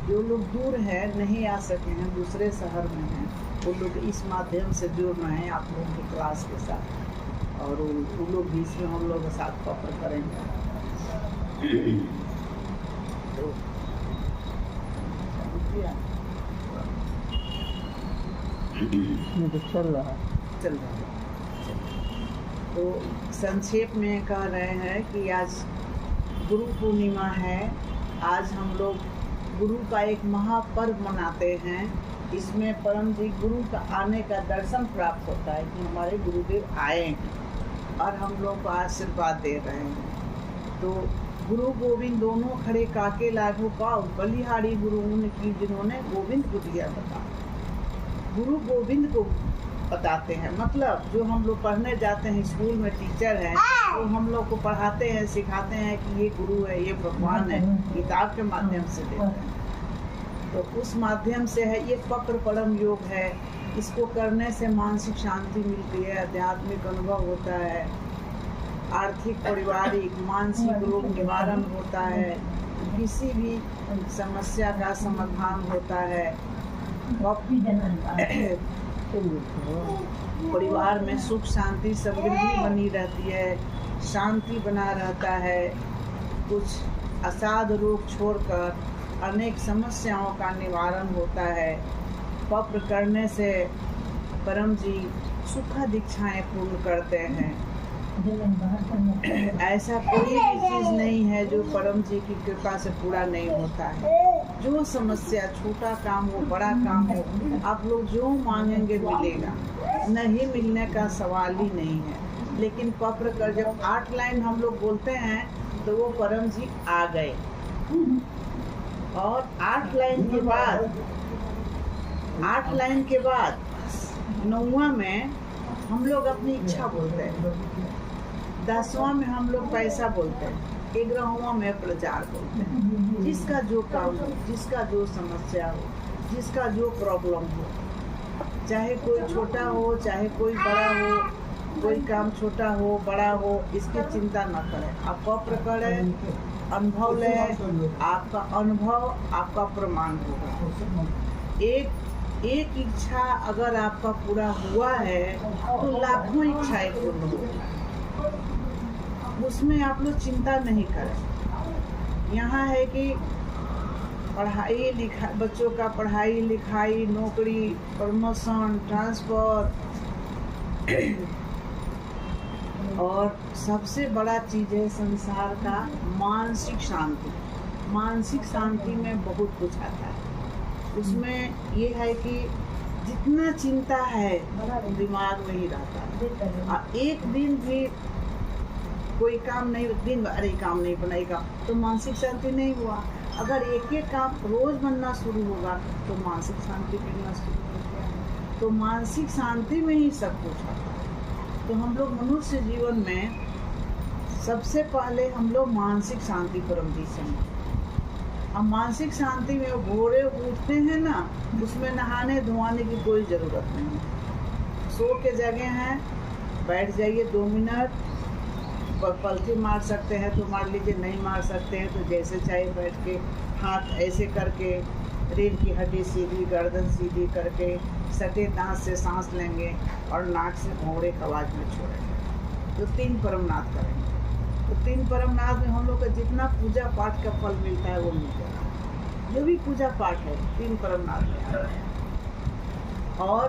जो लोग दूर हैं, नहीं आ सके हैं, दूसरे शहर में हैं, वो लोग इस माध्यम से जुड़ रहे हैं आप लोगों की क्लास के साथ, और वो लोग भी इसमें हम लोग के साथ कॉपर करेंगे। तो चल रहा है। तो संक्षेप में कह रहे हैं कि आज गुरु पूर्णिमा है। आज हम लोग गुरु का एक महापर्व मनाते हैं। इसमें परम जी गुरु का आने का दर्शन प्राप्त होता है कि हमारे गुरुदेव आए हैं और हम लोग को आशीर्वाद दे रहे हैं। तो गुरु गोविंद दोनों खड़े काके लागू पाओ, बलिहारी गुरु की जिन्होंने गोविंद को दिया बता। गुरु गोविंद को बताते हैं, मतलब जो हम लोग पढ़ने जाते हैं स्कूल में टीचर हैं, तो हम लोग को पढ़ाते हैं, सिखाते हैं कि ये गुरु है, ये भगवान है, किताब के माध्यम से देते हैं। तो उस माध्यम से है ये वक्र परम योग है। इसको करने से मानसिक शांति मिलती है, आध्यात्मिक अनुभव होता है, आर्थिक, पारिवारिक, मानसिक रोग निवारण होता है, किसी भी समस्या का समाधान होता है, परिवार में सुख शांति समृद्धि बनी रहती है, शांति बना रहता है, कुछ असाध्य रोग छोड़कर अनेक समस्याओं का निवारण होता है। पक्र करने से परम जी सुखद इच्छाएं पूर्ण करते हैं। ऐसा कोई भी चीज़ नहीं है जो परम जी की कृपा से पूरा नहीं होता है। जो समस्या, छोटा काम हो, बड़ा काम हो, आप लोग जो मांगेंगे मिलेगा, नहीं मिलने का सवाल ही नहीं है। लेकिन पक्र कर जब 8 लाइन हम लोग बोलते हैं तो वो परम जी आ गए, और 8 लाइन के बाद 9वां में हम लोग अपनी इच्छा बोलते हैं, 10वां में हम लोग पैसा बोलते हैं, 11वां में प्रचार बोलते हैं। जिसका जो काम हो, जिसका जो समस्या हो, जिसका जो प्रॉब्लम हो, चाहे कोई छोटा हो चाहे कोई बड़ा हो, कोई काम छोटा हो बड़ा हो, इसकी चिंता न करें। आप पक्र करें, अनुभव लें, आपका अनुभव आपका प्रमाण होगा। एक इच्छा अगर आपका पूरा हुआ है तो लाखों इच्छाएं पूर्ण होगी। उसमें आप लोग चिंता नहीं करें। यहाँ है कि पढ़ाई लिखाई, बच्चों का पढ़ाई लिखाई, नौकरी, प्रमोशन, ट्रांसफर, और सबसे बड़ा चीज़ है संसार का मानसिक शांति। मानसिक शांति में बहुत कुछ आता है। उसमें ये है कि जितना चिंता है दिमाग में ही रहता है, और एक दिन भी कोई काम नहीं, दिन अरे काम नहीं बनेगा तो मानसिक शांति नहीं हुआ। अगर एक एक काम रोज बनना शुरू होगा तो मानसिक शांति मिलना शुरू हो गया। तो मानसिक शांति में ही सब कुछ आता है। तो हम लोग मनुष्य जीवन में सबसे पहले हम लोग मानसिक शांति परम जी से। अब मानसिक शांति में भोरे उठते हैं ना, उसमें नहाने धोने की कोई ज़रूरत नहीं है। सो के जगह हैं, बैठ जाइए 2 मिनट, पलथी मार सकते हैं तो मार लीजिए, नहीं मार सकते हैं तो जैसे चाहे बैठ के हाथ ऐसे करके, रीढ़ की हड्डी सीधी, गर्दन सीधी करके सटे दांत से सांस लेंगे और नाक से भौरे आवाज में छोड़ेंगे। तो 3 परमनाथ करेंगे। तो 3 परमनाथ में हम लोग का जितना पूजा पाठ का फल मिलता है वो मिलता है। जो भी पूजा पाठ है 3 परमनाथ में आता है। और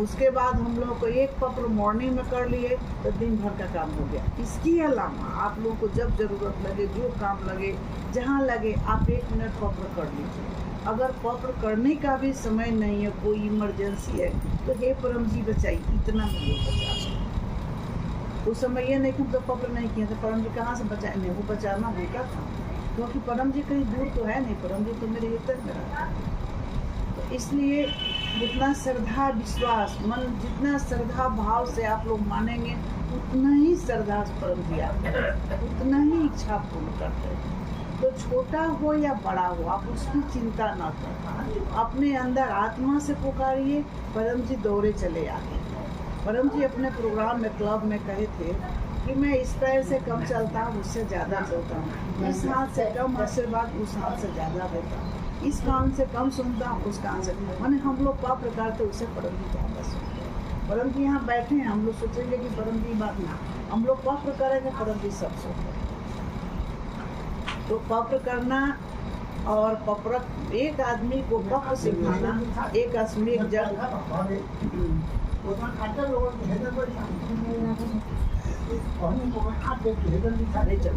उसके बाद हम लोग को एक पक्र मॉर्निंग में कर लिए तो दिन भर का काम हो गया। इसके अलावा आप लोगों को जब ज़रूरत लगे, जो काम लगे, जहाँ लगे, आप 1 मिनट पक्र कर लीजिए। अगर पक्र करने का भी समय नहीं है, कोई इमरजेंसी है, तो हे परम जी बचाइए, इतना मुझे बचा। उस समय ये नहीं कि तो पक्र नहीं किया तो परम जी कहाँ से बचाए, नहीं वो बचाना उनका था, क्योंकि परम जी कहीं दूर तो है नहीं, परम जी तो मेरे हित में रहता है। तो इसलिए जितना श्रद्धा विश्वास, मन जितना श्रद्धा भाव से आप लोग मानेंगे, उतना ही श्रद्धा परम जी आते हैं, उतना ही इच्छा पूर्ण करते हैं। तो छोटा हो या बड़ा हो, आप उसकी चिंता ना करें। अपने अंदर आत्मा से पुकारिए, परम जी दौड़े चले आते हैं। परम जी अपने प्रोग्राम में, क्लब में कहे थे कि मैं इस पैर से कम चलता हूँ, उससे ज़्यादा चलता हूँ, इस हाथ से कम आशीर्वाद, उस हाथ से ज़्यादा देता हूँ। इस कान से कम सुनता हूँ, उस कान से माने हम लोग का प्रकार थे उससे परम जी ज़्यादा सुनते हैं। परम जी यहाँ बैठे हैं, हम लोग सोचेंगे कि परम जी बात ना, हम लोग का प्रकार है कि परम जी सब सुनते हैं। तो पप्र करना और पप्रक, एक आदमी को पप्र सिखाना, एक अस्मिक जग नहीं चल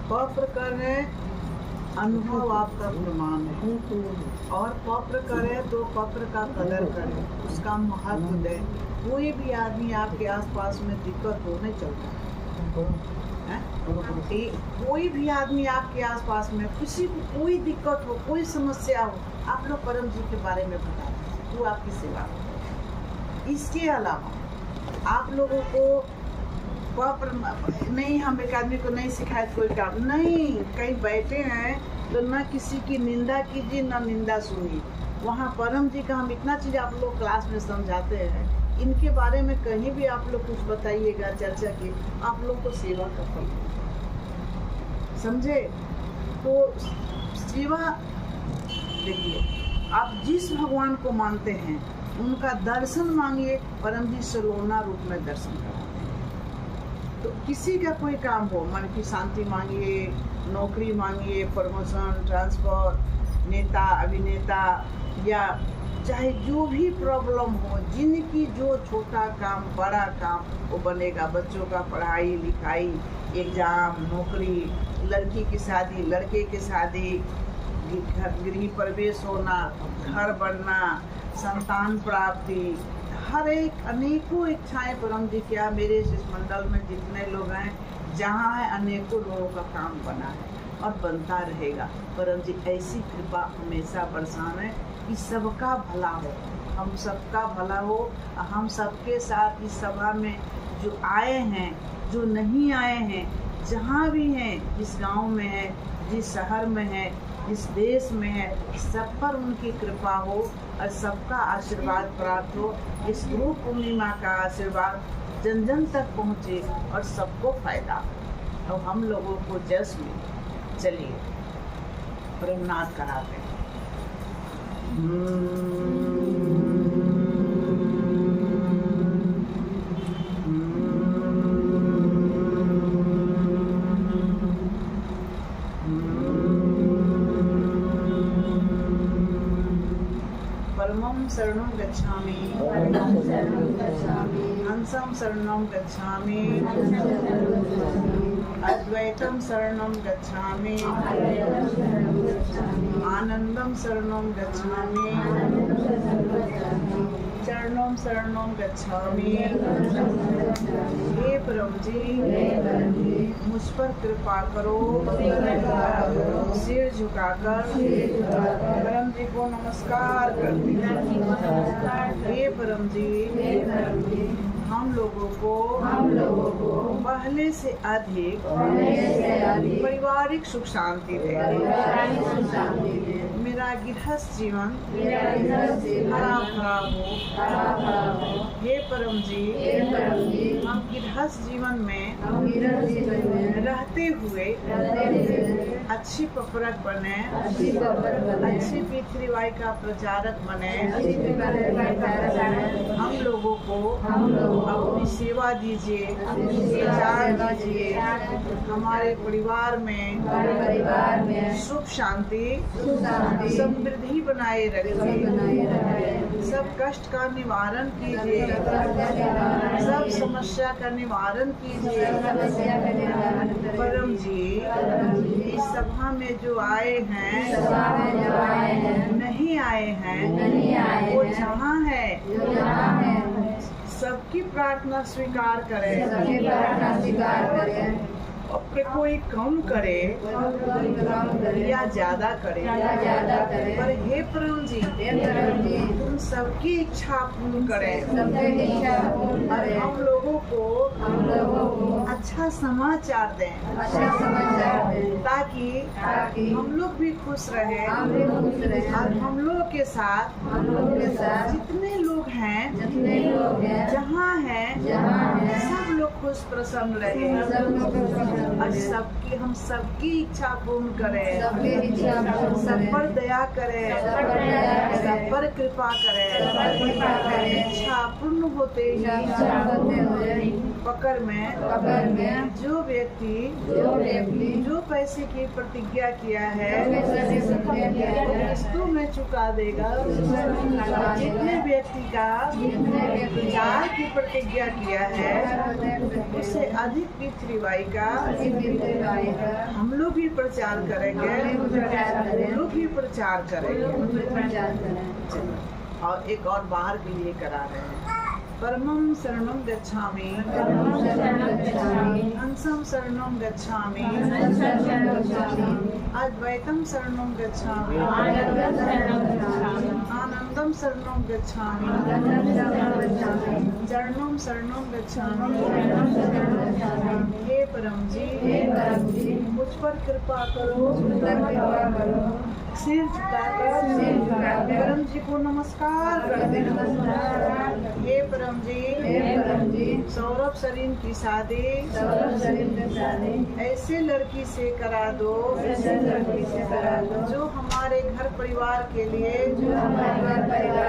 पप्र करे अनुभव आपका प्रमाण है, और पप्र करे तो पप्र का कदर करे, उसका महत्व दे। कोई भी आदमी आपके आसपास में दिक्कत हो नहीं चलता है, कोई भी आदमी आपके आसपास में किसी को कोई दिक्कत हो, कोई समस्या हो, आप लोग परम जी के बारे में बता दें, वो आपकी सेवा करें। इसके अलावा आप लोगों को नहीं, हम एक आदमी को नहीं सिखाए कोई काम नहीं, कहीं बैठे हैं तो न किसी की निंदा कीजिए न निंदा सुनिए। वहाँ परम जी का हम इतना चीज़ आप लोग क्लास में समझाते हैं, इनके बारे में कहीं भी आप लोग कुछ बताइएगा, चर्चा की, आप लोग को सेवा का फल समझे। तो सेवा देखिए, आप जिस भगवान को मानते हैं उनका दर्शन मांगिए, परम जी सलोना रूप में दर्शन कराते हैं। तो किसी का कोई काम हो, मन की शांति मांगिए, नौकरी मांगिए, प्रमोशन, ट्रांसफर, नेता, अभिनेता, या चाहे जो भी प्रॉब्लम हो, जिनकी जो छोटा काम बड़ा काम वो बनेगा। बच्चों का पढ़ाई लिखाई, एग्जाम, नौकरी, लड़की की शादी, लड़के की शादी, गृह प्रवेश होना, घर बनना, संतान प्राप्ति, हर एक अनेकों इच्छाएं परम जी क्या मेरे इस मंडल में जितने लोग हैं, जहाँ है अनेकों लोगों का काम बना है और बनता रहेगा। परम जी ऐसी कृपा हमेशा बरसाएं कि सबका भला हो, हम सबका भला हो। हम सबके साथ इस सभा में जो आए हैं, जो नहीं आए हैं, जहाँ भी हैं, जिस गांव में है, जिस शहर में है, जिस देश में है, सब पर उनकी कृपा हो और सबका आशीर्वाद प्राप्त हो। इस गुरु पूर्णिमा का आशीर्वाद जन जन तक पहुँचे और सबको फायदा हो। तो हम लोगों को जस में चलिए प्रेमनाथ कराते हैं। परमं शरणं गच्छामि, हंसं शरणं गच्छामि, अद्वैतं शरणं गच्छामि, आनंदं शरणं गच्छामि, चरणं शरणं गच्छामि। हे परम जी, मुझ पर कृपा करो। सिर झुकाकर परम जी को नमस्कार करते हैं। हे परम जी, हम लोगों को पहले से अधिक पारिवारिक सुख शांति दे। मेरा गृहस्थ जीवन हरा भरा हो। हे परम जी, हम गृहस्थ जीवन में रहते हुए अच्छी पपरक बने, अच्छी पितृवाई का प्रचारक बने। हम लोगों को अपनी सेवा दीजिए, विचार दीजिए। हमारे परिवार में सुख शांति समृद्धि बनाए रखिए। सब कष्ट का निवारण कीजिए, सब समस्या का निवारण कीजिए। परम जी, इस सभा में जो आए हैं, नहीं आए हैं, वो जहाँ है सबकी प्रार्थना स्वीकार करें। अपने कोई कम करे या ज्यादा करे, पर हे प्रभु जी, तुम सबकी इच्छा पूर्ण करें और हम लोगों को अच्छा समाचार दें, ताकि हम लोग भी खुश रहे और हम लोग के साथ जितने लोग हैं जहाँ हैं सब लोग खुश प्रसन्न रहे और हम सबकी इच्छा पूर्ण करें, सब पर दया करें, सब पर कृपा करें। इच्छा पूर्ण होते ही पकड़ में जो व्यक्ति जो पैसे की प्रतिज्ञा किया है वस्तु में चुका देगा। जितने व्यक्ति का प्रचार की प्रतिज्ञा किया है उससे अधिक की त्रिवाई का हम लोग भी प्रचार करेंगे, हम लोग भी प्रचार करेंगे। और एक और बाहर के लिए करा रहे हैं। परमं शरणं गच्छामि, अंशं शरणं गच्छामि, अद्वैतं शरणं गच्छामि, आनंदं शरणं गच्छामि, चरणं शरणं गच्छामि। हे परम जी मुझ पर कृपा करो, सिर झुकाकर परम जी को नमस्कार करते। हे परम जी सौरभ सरीन की शादी ऐसे लड़की से करा दो जो हमारे घर परिवार के लिए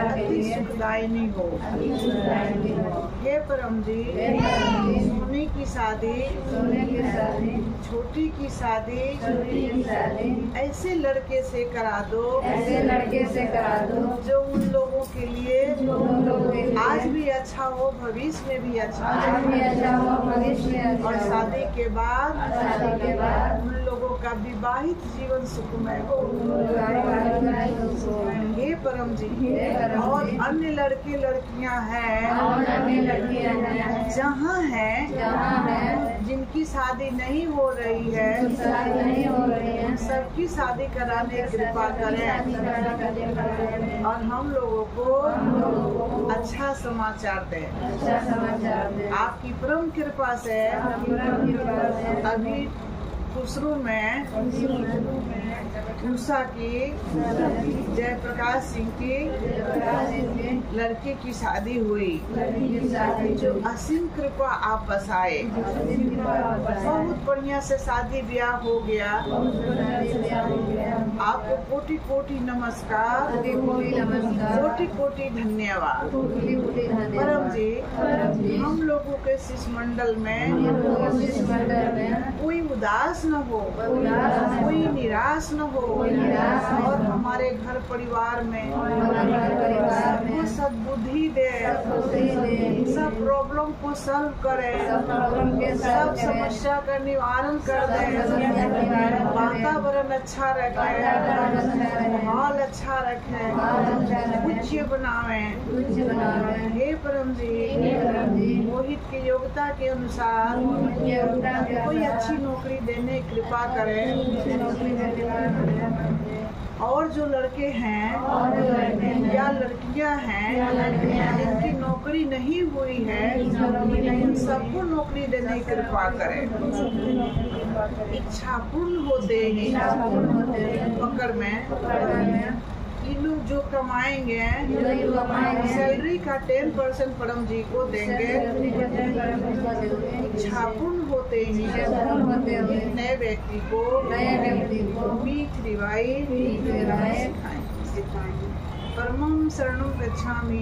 अति सुखदायिनी हो। हे परम जी सोने की शादी छोटी की शादी ऐसे लड़के से करा दो जो उन लोगों के लिए आज भी अच्छा हो, भविष्य में भी अच्छा हो और शादी के बाद उन लोगों का विवाहित जीवन सुखमय हो। हे परम जी और अन्य लड़के लड़कियां हैं जहाँ हैं जिनकी शादी नहीं हो रही है उन सबकी शादी कराने की कृपा करें और हम लोगों को अच्छा समाचार दें। आपकी परम कृपा से अभी खुसरू में उषा की जयप्रकाश सिंह की लड़के की शादी हुई जो असीम कृपा आप बसाए। बहुत बढ़िया से शादी ब्याह हो गया। आपको कोटि कोटि नमस्कार, कोटि कोटि धन्यवाद। परम जी हम लोगों के शिष्टमंडल में कोई उदास न हो, कोई निराश न हो और हमारे घर परिवार में सबको सद्बुद्धि दे, सब प्रॉब्लम को सॉल्व करे, सब समस्या का निवारण कर दे, वातावरण अच्छा रखे, माहौल अच्छा रखे, पूज्य बनावे। हे परम जी मोहित की योग्यता के अनुसार कोई अच्छी नौकरी देने की कृपा करें और जो लड़के हैं या लड़कियां हैं जिनकी नौकरी नहीं हुई है उन सबको नौकरी देने की कृपा करें। इच्छा पूर्ण होते ही पकड़ में ये लोग जो कमाएंगे सैलरी का 10% परम जी को देंगे। इच्छा पूर्ण होते ही नए व्यक्ति को मीठ रिवाई सिखाएंगे। परमं शरणं गच्छामि,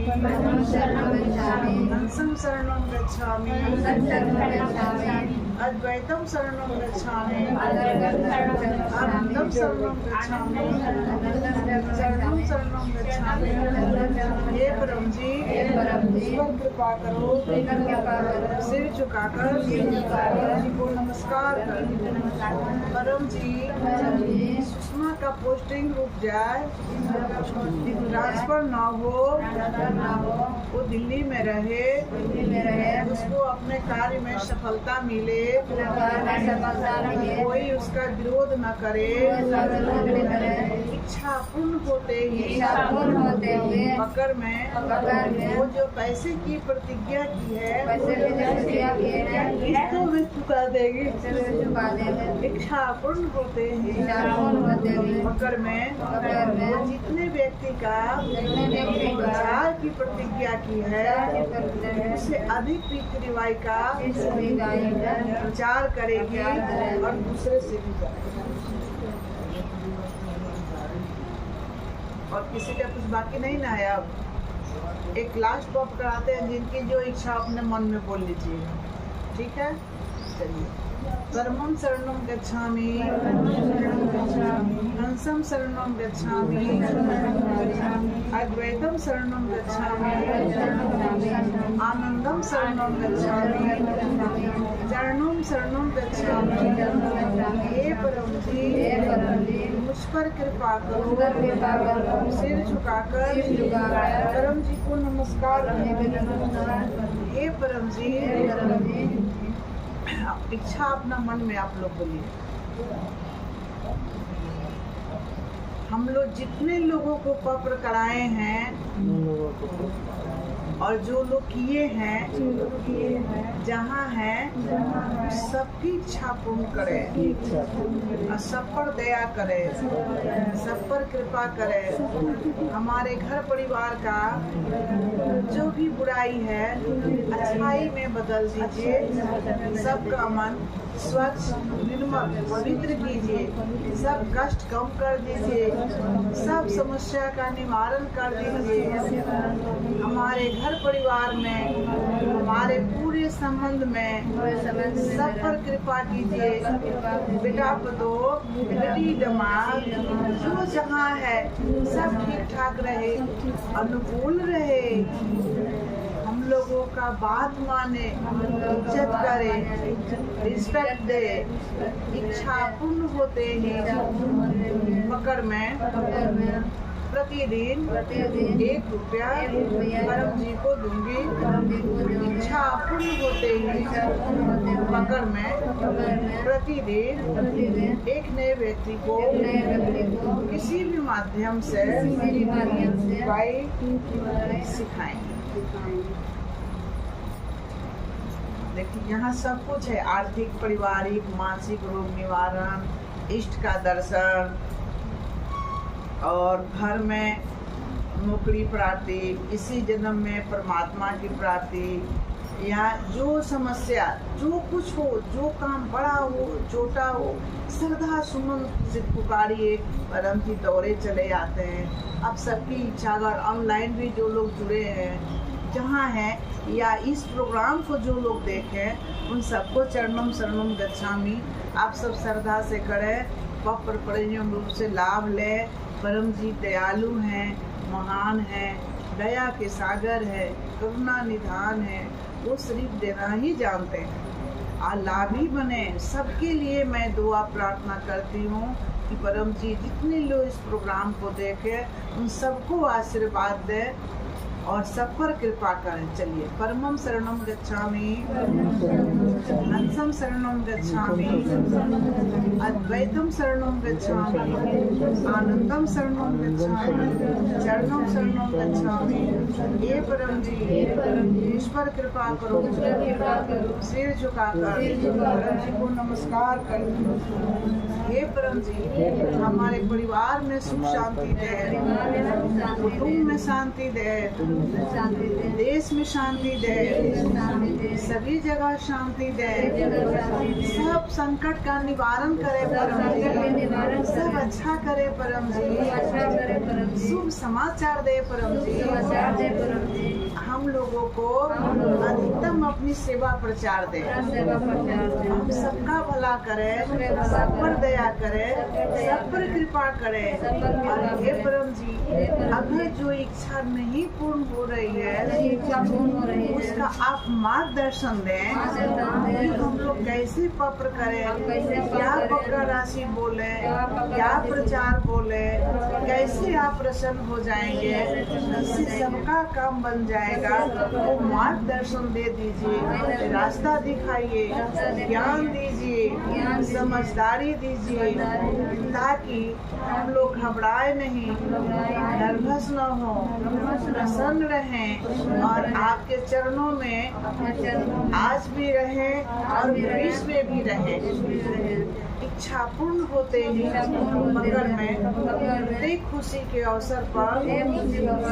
अंशं शरणं गच्छामि, अद्वैतं शरणं गच्छामि, आनंदं शरणं गच्छामि, चरणं शरणं गच्छामि। हे परम जी कृपा करो, सिर झुकाकर जी को नमस्कार करो। परम जी सुषमा का पोस्टिंग रुक जाए, ट्रांसफर ना हो, वो दिल्ली में रहे, उसको अपने कार्य में सफलता मिले, कोई उसका विरोध न करे, इच्छा पूर्ण होते ही मकर में वो जो पैसे की प्रतिज्ञा की है इसको भी चुका देगी। इच्छा पूर्ण होते ही मकर में वो जितने व्यक्ति का विचार की प्रतिज्ञा की है उससे अधिक रीति रिवाज का विचार करेगी और दूसरे से भी जाएगी। और किसी का कुछ बाकी नहीं ना है। अब एक लास्ट टॉप कराते हैं जिनकी जो इच्छा अपने मन में बोल लीजिए, ठीक है? चलिए। परमं शरणं गच्छामि, हंसं शरणं गच्छामि, अद्वैतं शरणं गच्छामि, आनंदं शरणं गच्छामि, चरणं शरणं गच्छामि। हे परम जी मुझ पर कृपा करो। सिर झुकाकर परम जी को नमस्कार। हे परम जी इच्छा अपना मन में आप लोग बोलिए। हम लोग जितने लोगों को पत्र कराए हैं और जो लोग किए हैं जहाँ हैं सबकी इच्छा पूर्ण करे और सब पर दया करे, सब पर कृपा करे। हमारे घर परिवार का जो भी बुराई है अच्छाई में बदल दीजिए। सबका मन स्वच्छ निर्मल पवित्र कीजिए। सब कष्ट कम कर दीजिए। सब समस्या का निवारण कर दीजिए। हमारे घर परिवार में हमारे पूरे संबंध में सब पर कृपा कीजिए। बेटा पतो बेटी दमाद जो जहाँ है सब ठीक ठाक रहे, अनुकूल रहे, हम लोगों का बात माने, इज्जत करे, रिस्पेक्ट दे। इच्छा पूर्ण होते ही मकर में प्रतिदिन 1 रुपया परम जी को दूंगी। इच्छा पूर्ण होते ही मकर में प्रतिदिन एक नए व्यक्ति को किसी भी माध्यम से सिखाएंगे। देखिए यहाँ सब कुछ है, आर्थिक, पारिवारिक, मानसिक रोग निवारण, इष्ट का दर्शन और घर में नौकरी प्राप्ति, इसी जन्म में परमात्मा की प्राप्ति। या जो समस्या जो कुछ हो, जो काम बड़ा हो छोटा हो, श्रद्धा सुमन से पुकारिए, परम जी दौरे चले आते हैं। अब सबकी इच्छा, अगर ऑनलाइन भी जो लोग जुड़े हैं जहाँ हैं या इस प्रोग्राम को जो लोग देखें उन सबको चरणम शरणम गच्छामि आप सब श्रद्धा से करें, पवित्र परिजन रूप से लाभ लें। परम जी दयालु हैं, महान हैं, दया के सागर है, करुणा निधान है, वो सिर्फ देना ही जानते हैं। लाभी बने। सबके लिए मैं दुआ प्रार्थना करती हूँ कि परम जी जितने लोग इस प्रोग्राम को देखें उन सबको आशीर्वाद दें और सब पर कृपा करें। चलिए। परमं शरणं गच्छामि, हंसं शरणं गच्छामि, अद्वैतं शरणं गच्छामि, आनंदं शरणं गच्छामि, चरणं शरणं गच्छामि। हे परम जी मुझ पर कृपा करो। सिर झुकाकर परम जी को नमस्कार करो। हे परम जी हमारे परिवार में सुख शांति दे, कुटुंब में शांति दे, देश में शांति दे, सभी जगह शांति दे, सब संकट का निवारण करे परम जी, सब अच्छा करे परम जी, शुभ समाचार दे परम जी, हम लोगों को अधिकतम अपनी सेवा प्रचार दे, हम सबका भला करे, सब पर दया करे, सब पर कृपा करे। और हे परम जी अगर जो इच्छा नहीं पूर्ण हो रही है उसका आप मार्गदर्शन दें कि हम लोग कैसे पत्र करें, क्या पत्र मकर राशि बोले, क्या प्रचार बोले, कैसे आप प्रसन्न हो जाएंगे, इससे सबका काम बन जाएगा। वो मार्गदर्शन दे दीजिए, रास्ता दिखाइए, ज्ञान दीजिए, समझदारी दीजिए, ताकि हम लोग घबराए नहीं, नर्वस न हो, प्रसन्न रहें और आपके चरणों में आज भी रहें और भविष्य में भी रहें। इच्छा पूर्ण होते ही मकर में प्रत्येक खुशी के अवसर पर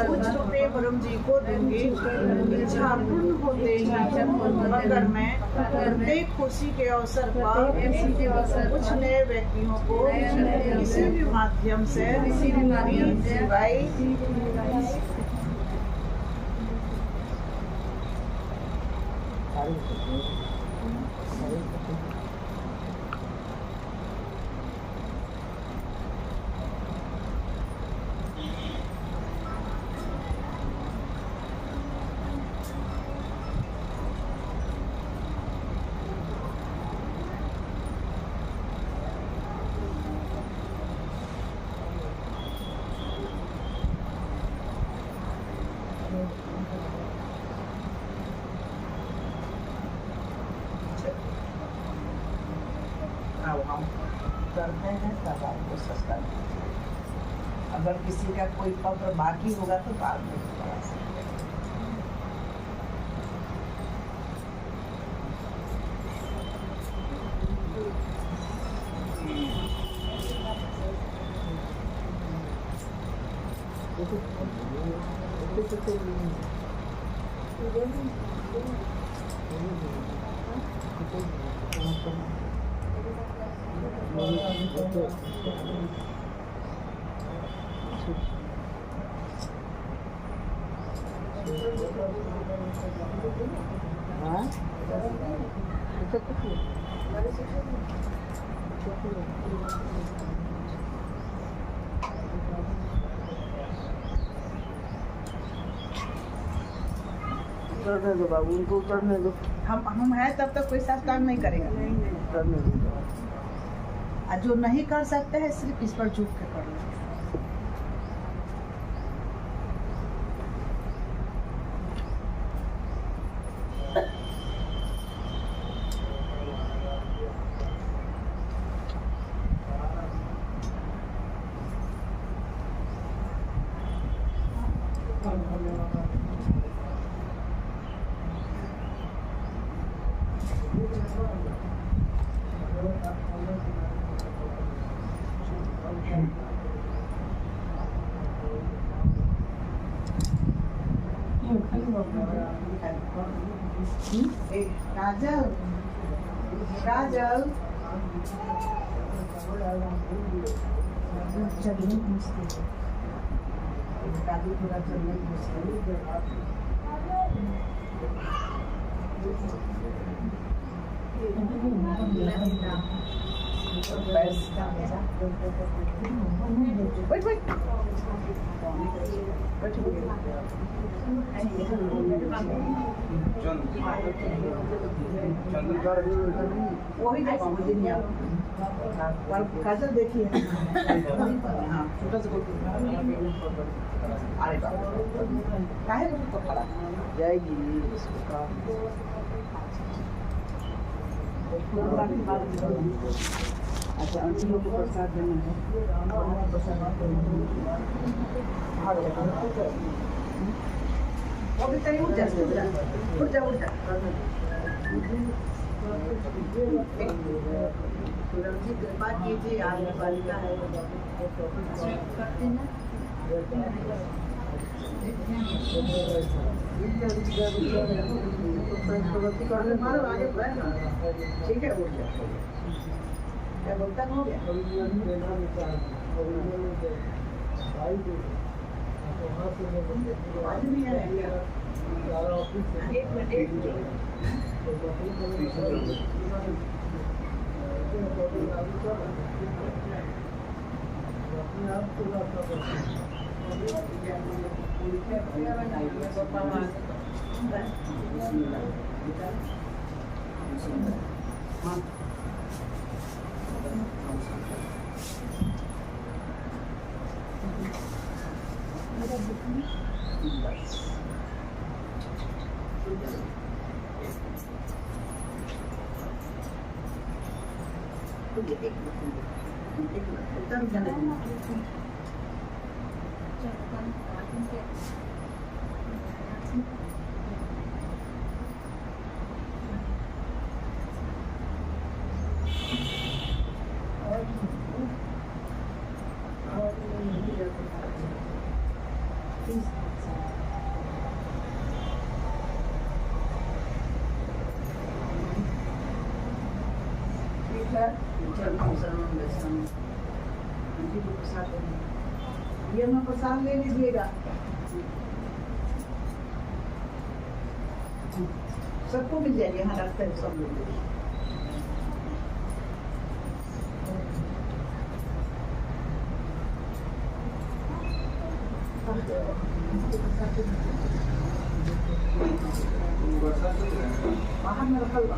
कुछ रुपये ब्रह्म जी को दूंगी। इच्छा पूर्ण होते ही मकर में प्रत्येक खुशी के अवसर पर कुछ नए व्यक्तियों को किसी भी माध्यम से हम करते हैं तब आपको सस्ता मिलेगा। अगर किसी का कोई पत्र बाकी होगा तो बाद में करा सकते हैं। उतरने दो बाबू, उनको उतरने दो। हम हैं तब तक कोई शास्त्रांग नहीं करेगा। उतरने दो। और जो नहीं कर सकते हैं सिर्फ इस पर झुक के कर लो। काजल, काजल, चलने मुश्किल है। काजल थोड़ा चलने मुश्किल वही काजल देखिए। हाँ, छोटा सा अरे काहे को खड़ा जाएगी अच्छा, आंटी लोग को प्रसाद देना है। वो भी कहीं उठ जा, उठ जा, उठ जा। कृपा कीजिए, आगे बालिका है मारो आगे बढ़ना। ठीक है, उठ जा। क्या बोलता हो गया? आज भी है एक मिनट हाँ बस एकदम जल्दी ये मैं प्रसाद ले लीजिएगा, सबको मिल जाएगी, यहाँ रखते हैं सब लोग। बाहर में रखा हुआ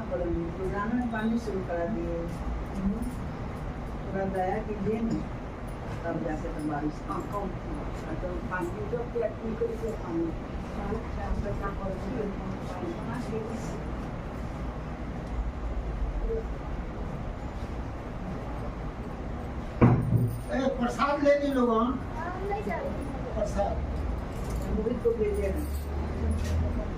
रोजाना पानी शुरू करा दिए, थोड़ा दया कीजिए ना, तब जाके तो बारिश तो पानी जो पानी प्रसाद ले ली लोग, प्रसाद मोहित को भेजे हैं।